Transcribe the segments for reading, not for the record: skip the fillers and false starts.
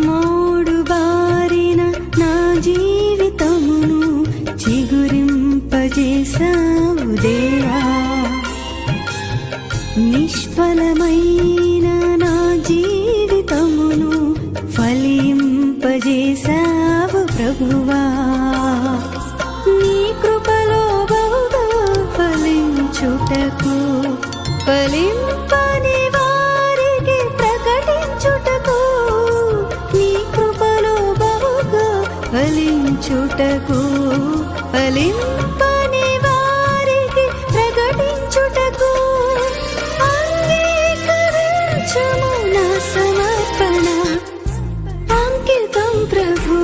Mode బారిన నా జీవితమును చిగురింపజేసావు దేవా. నిష్ఫలమైన నా జీవితమును ఫలింపజేసావు ప్రభువా. నీ కృపలో బహుగా ఫలించుటకు, ఫలింపని వారికి ప్రకటించుటకు, నీ కృపలో బహుగా ఫలించుటకు, ఫలింపని వారికి ప్రకటించుటకు అంగీకరించుము నా సమర్పణ. అంకితం ప్రభు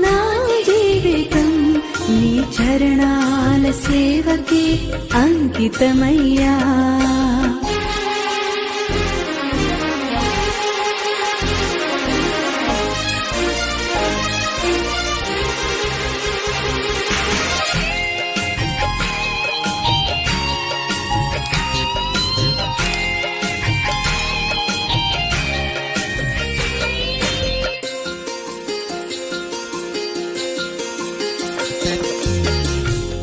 నా జీవితం, నీ చరణాల సేవకి అంకితమయ్యా.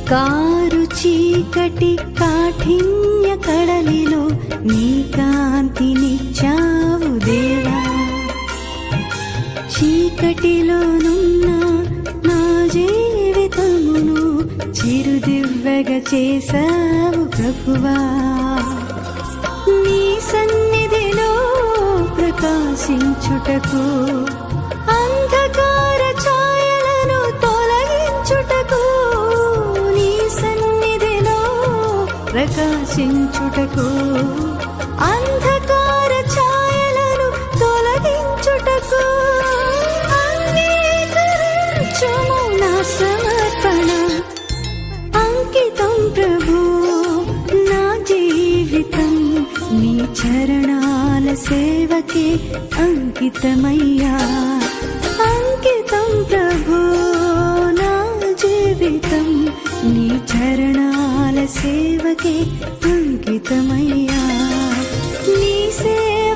కారు చీకటి కాఠిన్య కడలిలో నీ కాంతినిచ్చావు దేవా. చీకటిలోనున్న నా జీవితమును చిరుదివ్వెగా చేసావు ప్రభువా. నీ సన్నిధిలో ప్రకాశించుటకు, అంధకార ఛాయలను తొలగించుటకు, నీ సన్నిధిలో ప్రకాశించుటకు, అంధకార ఛాయలను తొలగించుటకు అంగీకరించుము నా సమర్పణ. అంకితం ప్రభు నా జీవితం, నీ చరణాల సేవకి అంకితమయ్యా. అంకితం ప్రభు నా జీవితం, నీ చరణాల సేవకి అంకితమయ్యా. నీ సేవ